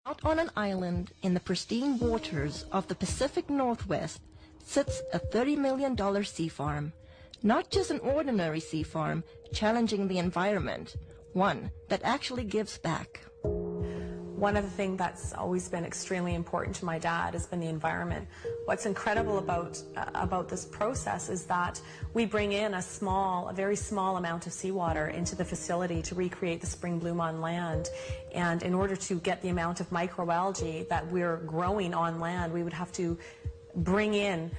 Out on an island in the pristine waters of the Pacific Northwest sits a $30 million sea farm. Not just an ordinary sea farm challenging the environment, one that actually gives back. One of the things that's always been extremely important to my dad has been the environment. What's incredible about this process is that we bring in a very small amount of seawater into the facility to recreate the spring bloom on land. And in order to get the amount of microalgae that we're growing on land, we would have to bring in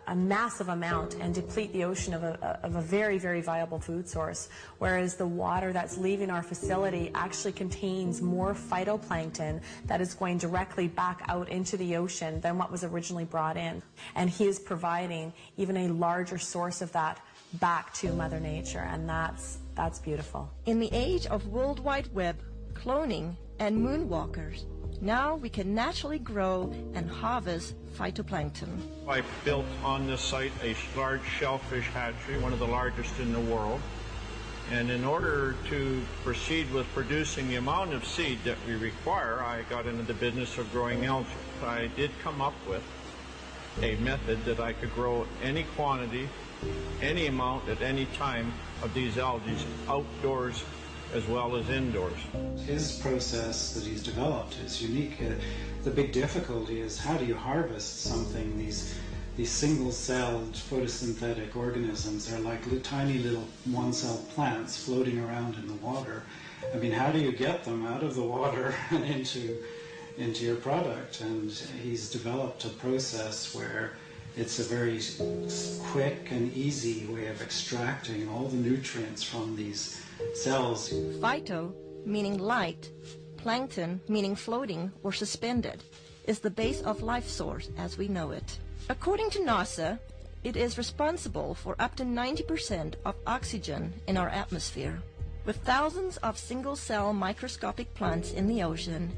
a massive amount and deplete the ocean of a very, very viable food source, whereas the water that's leaving our facility actually contains more phytoplankton that is going directly back out into the ocean than what was originally brought in. And he is providing even a larger source of that back to Mother Nature, and that's beautiful. In the age of World Wide Web, cloning, and moonwalkers, now we can naturally grow and harvest phytoplankton. I built on this site a large shellfish hatchery, one of the largest in the world. And in order to proceed with producing the amount of seed that we require, I got into the business of growing algae. I did come up with a method that I could grow any quantity, any amount at any time of these algae outdoors as well as indoors. His process that he's developed is unique. The big difficulty is how do you harvest something? These single-celled photosynthetic organisms are like tiny little one-celled plants floating around in the water. I mean, how do you get them out of the water and into your product? And he's developed a process where it's a very quick and easy way of extracting all the nutrients from these cells. Phyto, meaning light, plankton, meaning floating or suspended, is the base of life source as we know it. According to NASA, it is responsible for up to 90% of oxygen in our atmosphere. With thousands of single-cell microscopic plants in the ocean,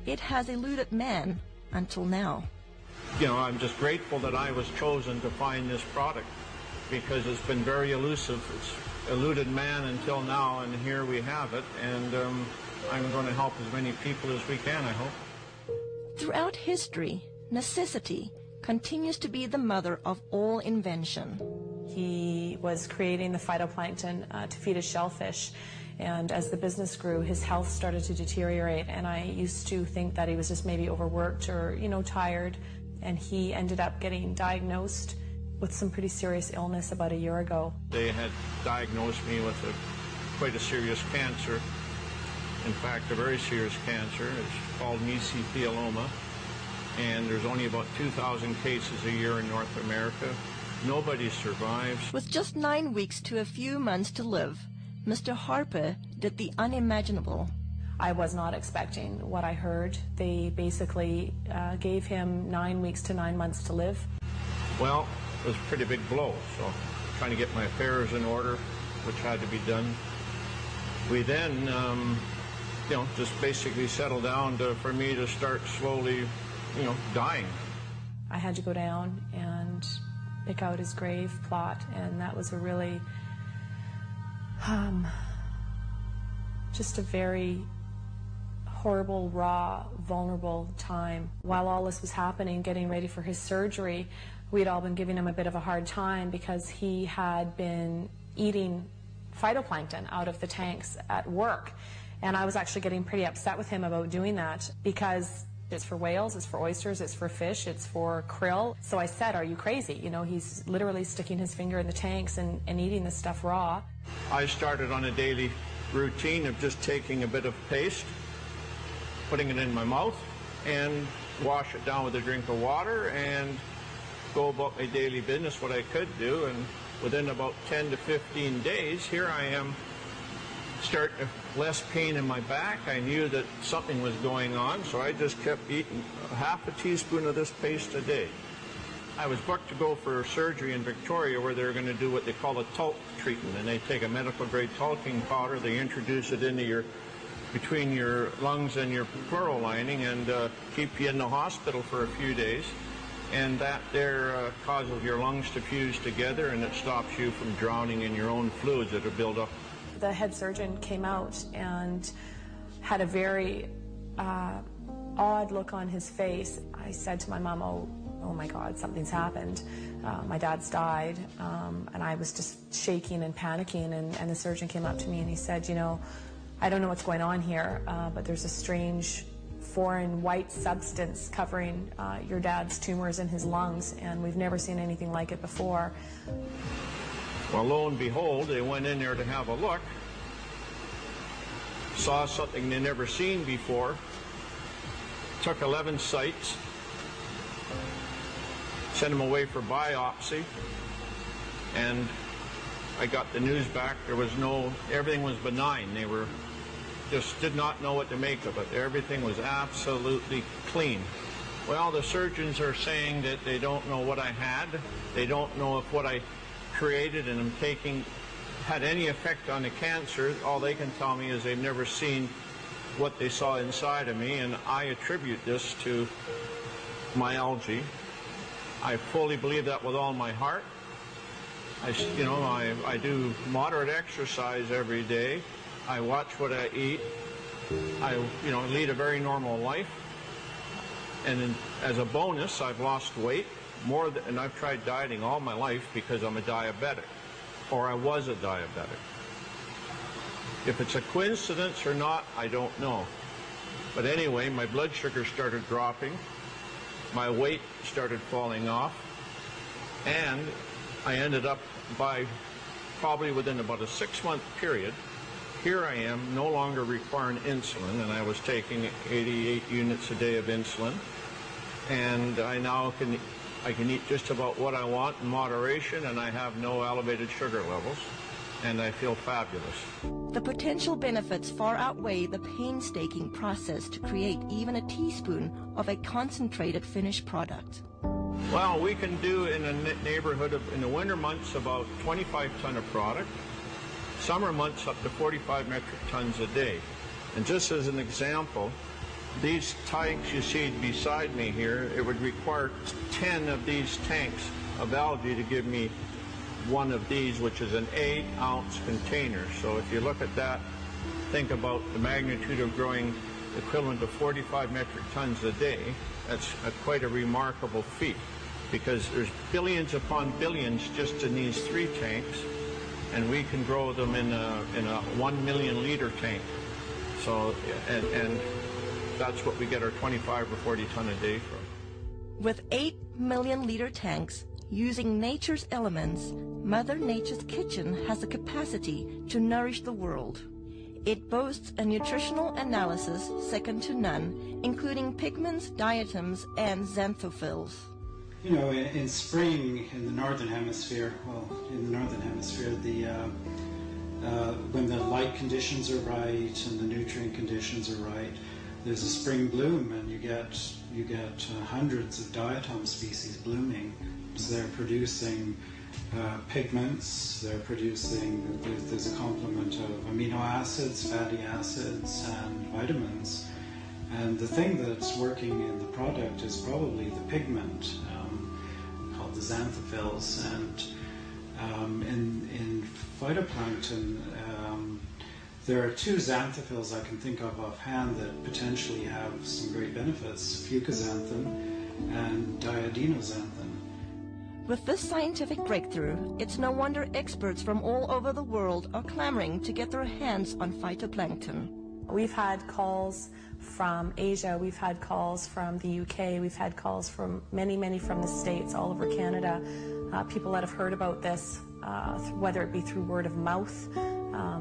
it has eluded man until now. You know, I'm just grateful that I was chosen to find this product because it's been very elusive. It's eluded man until now, and here we have it, and I'm going to help as many people as we can, I hope. Throughout history, necessity continues to be the mother of all invention. He was creating the phytoplankton to feed his shellfish, and as the business grew, his health started to deteriorate, and I used to think that he was just maybe overworked or, tired, and he ended up getting diagnosed with some pretty serious illness about a year ago. They had diagnosed me with quite a serious cancer. In fact, a very serious cancer. It's called mesothelioma, and there's only about 2,000 cases a year in North America. Nobody survives. With just 9 weeks to a few months to live, Mr. Harper did the unimaginable. I was not expecting what I heard. They basically gave him 9 weeks to 9 months to live. Well, it was a pretty big blow, so trying to get my affairs in order, which had to be done. We then, just basically settled down for me to start slowly, dying. I had to go down and pick out his grave plot, and that was a really, just a very horrible, raw, vulnerable time. While all this was happening, getting ready for his surgery, we'd all been giving him a bit of a hard time because he had been eating phytoplankton out of the tanks at work. And I was actually getting pretty upset with him about doing that because it's for whales, it's for oysters, it's for fish, it's for krill. So I said, are you crazy? He's literally sticking his finger in the tanks and eating this stuff raw. I started on a daily routine of just taking a bit of paste, putting it in my mouth, and wash it down with a drink of water and go about my daily business, what I could do. And within about 10 to 15 days, here I am, starting less pain in my back. I knew that something was going on, so I just kept eating half a teaspoon of this paste a day. I was booked to go for surgery in Victoria where they're going to do what they call a talc treatment, and they take a medical-grade talking powder, they introduce it into between your lungs and your pleural lining and keep you in the hospital for a few days. And that there causes your lungs to fuse together, and it stops you from drowning in your own fluids that are built up. The head surgeon came out and had a very odd look on his face. I said to my mom, oh my God, something's happened. My dad's died. And I was just shaking and panicking, and the surgeon came up to me and he said, you know, I don't know what's going on here, but there's a strange foreign white substance covering your dad's tumors in his lungs, and we've never seen anything like it before. Well, lo and behold, they went in there to have a look, saw something they never seen before, took 11 sites, sent them away for biopsy, and I got the news back. There was everything was benign. They just did not know what to make of it. Everything was absolutely clean. Well, the surgeons are saying that they don't know what I had. They don't know if what I created and am taking had any effect on the cancer. All they can tell me is they've never seen what they saw inside of me, and I attribute this to my algae. I fully believe that with all my heart. I do moderate exercise every day. I watch what I eat. I lead a very normal life. And as a bonus, I've lost weight and I've tried dieting all my life because I'm a diabetic, or I was a diabetic. If it's a coincidence or not, I don't know. But anyway, my blood sugar started dropping. My weight started falling off. And I ended up probably within about a 6-month period, here I am no longer requiring insulin, and I was taking 88 units a day of insulin. And I now can eat just about what I want in moderation, and I have no elevated sugar levels, and I feel fabulous. The potential benefits far outweigh the painstaking process to create even a teaspoon of a concentrated finished product. Well, we can do in a neighborhood of, in the winter months, about 25 ton of product. Summer months up to 45 metric tons a day. And just as an example, these tanks you see beside me here, it would require 10 of these tanks of algae to give me one of these, which is an 8-ounce container. So if you look at that, think about the magnitude of growing equivalent to 45 metric tons a day. That's quite a remarkable feat, because there's billions upon billions just in these 3 tanks, and we can grow them in a 1 million liter tank. So, and that's what we get our 25 or 40 ton a day from. With 8 million liter tanks, using nature's elements, Mother Nature's kitchen has the capacity to nourish the world. It boasts a nutritional analysis second to none, including pigments, diatoms, and xanthophylls. You know, in spring in the northern hemisphere, when the light conditions are right and the nutrient conditions are right, there's a spring bloom, and you get hundreds of diatom species blooming. So they're producing pigments, there's a complement of amino acids, fatty acids, and vitamins. And the thing that's working in the product is probably the pigment, called the xanthophylls. And in phytoplankton, there are 2 xanthophylls I can think of offhand that potentially have some great benefits: fucoxanthin and diadinoxanthin. With this scientific breakthrough, it's no wonder experts from all over the world are clamoring to get their hands on phytoplankton. We've had calls from Asia, we've had calls from the UK, we've had calls from many from the States, all over Canada. People that have heard about this, whether it be through word of mouth,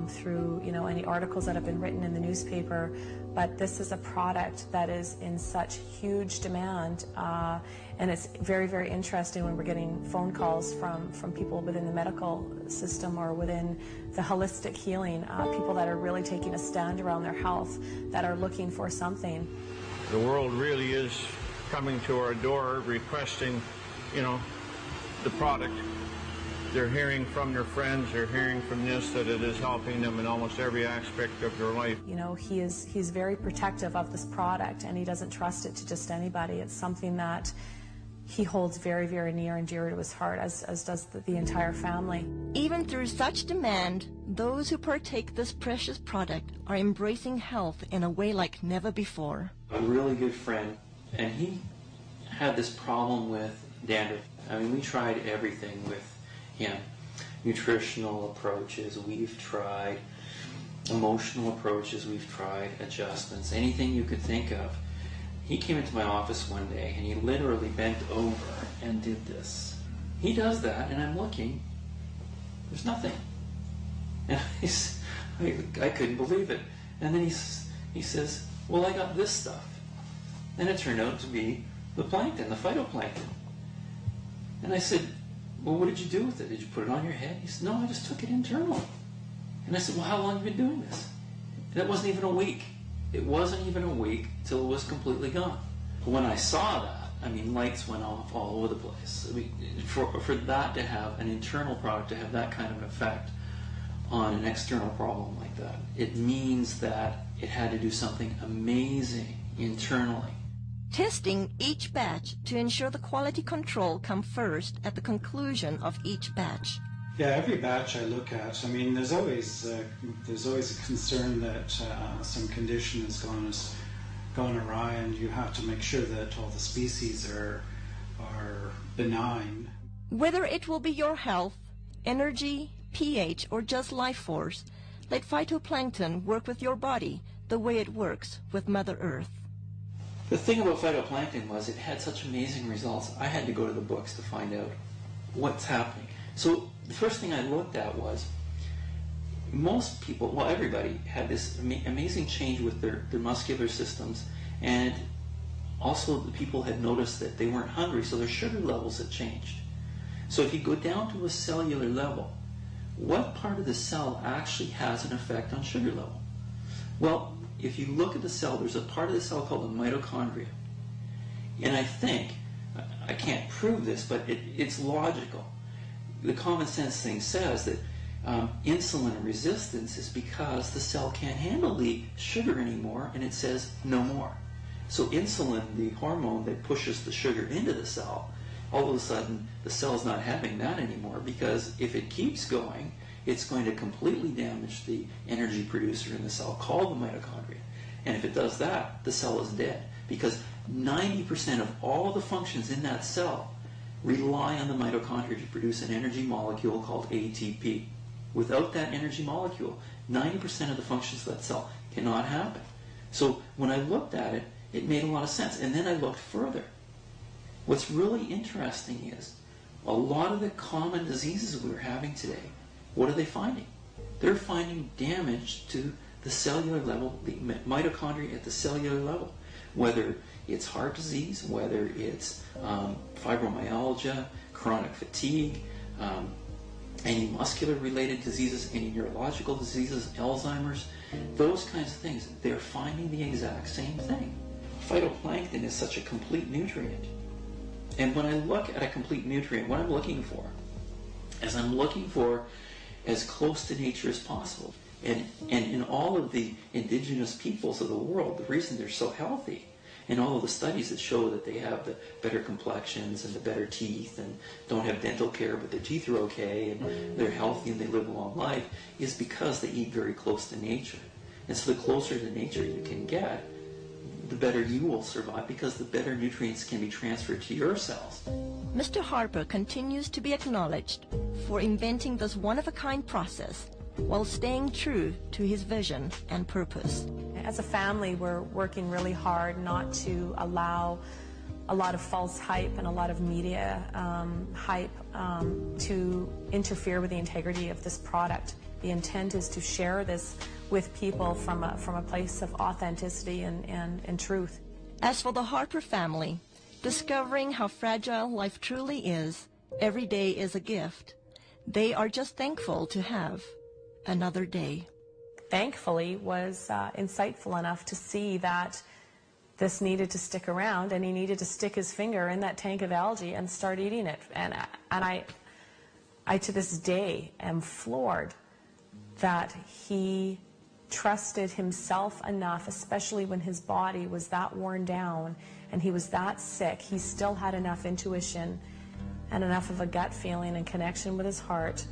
through any articles that have been written in the newspaper. But this is a product that is in such huge demand, and it's very interesting when we're getting phone calls from people within the medical system or within the holistic healing, people that are really taking a stand around their health, that are looking for something. The world really is coming to our door requesting, the product. They're hearing from their friends, they're hearing from this, that it is helping them in almost every aspect of their life. He's very protective of this product, and he doesn't trust it to just anybody. It's something that he holds very near and dear to his heart, as does the entire family. Even through such demand, those who partake this precious product are embracing health in a way like never before. a really good friend, and he had this problem with dandruff. I mean, we tried everything with him. Nutritional approaches, we've tried. Emotional approaches, we've tried. Adjustments, anything you could think of. He came into my office one day, and he literally bent over and did this. He does that, and I'm looking. There's nothing. And I couldn't believe it. And then he says, well, I got this stuff. And it turned out to be the plankton, the phytoplankton. And I said, well, what did you do with it? Did you put it on your head? He said, no, I just took it internally. And I said, well, how long have you been doing this? And it wasn't even a week. It wasn't even a week till it was completely gone. When I saw that, I mean, lights went off all over the place. I mean, for that to have an internal product, to have that kind of an effect on an external problem like that, it means that it had to do something amazing internally. Testing each batch to ensure the quality control come first at the conclusion of each batch. Yeah, every batch I look at, I mean, there's always a concern that some condition has gone awry, and you have to make sure that all the species are benign. Whether it will be your health, energy, pH, or just life force, let phytoplankton work with your body the way it works with Mother Earth. The thing about phytoplankton was it had such amazing results. I had to go to the books to find out what's happening. So the first thing I looked at was most people, well, everybody had this amazing change with their muscular systems, and also the people had noticed that they weren't hungry, so their sugar levels had changed. So if you go down to a cellular level, what part of the cell actually has an effect on sugar level? Well, if you look at the cell, there's a part of the cell called the mitochondria. And I think, I can't prove this, but it's logical. The common sense thing says that insulin resistance is because the cell can't handle the sugar anymore, and it says no more. So insulin, the hormone that pushes the sugar into the cell, all of a sudden the cell's not having that anymore, because if it keeps going, it's going to completely damage the energy producer in the cell called the mitochondria. And if it does that, the cell is dead, because 90% of all the functions in that cell rely on the mitochondria to produce an energy molecule called ATP. Without that energy molecule, 90% of the functions of that cell cannot happen. So when I looked at it, it made a lot of sense. And then I looked further. What's really interesting is a lot of the common diseases we're having today, what are they finding? They're finding damage to the cellular level, the mitochondria at the cellular level, whether it's heart disease, whether it's fibromyalgia, chronic fatigue, any muscular-related diseases, any neurological diseases, Alzheimer's, those kinds of things. They're finding the exact same thing. Phytoplankton is such a complete nutrient. And when I look at a complete nutrient, what I'm looking for is I'm looking for as close to nature as possible. And in all of the indigenous peoples of the world, the reason they're so healthy, and all of the studies that show that they have the better complexions and the better teeth and don't have dental care but their teeth are okay and they're healthy and they live a long life, is because they eat very close to nature. And so the closer to nature you can get, the better you will survive, because the better nutrients can be transferred to your cells. Mr. Harper continues to be acknowledged for inventing this one-of-a-kind process while staying true to his vision and purpose. As a family, we're working really hard not to allow a lot of false hype and a lot of media hype to interfere with the integrity of this product. The intent is to share this with people from a place of authenticity and truth. As for the Harper family, discovering how fragile life truly is, every day is a gift. They are just thankful to have another day. Thankfully was insightful enough to see that this needed to stick around, and he needed to stick his finger in that tank of algae and start eating it. And I to this day am floored that he trusted himself enough, especially when his body was that worn down and he was that sick. He still had enough intuition and enough of a gut feeling and connection with his heart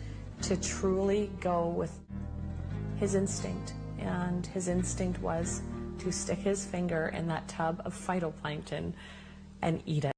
to truly go with his instinct. And his instinct was to stick his finger in that tub of phytoplankton and eat it.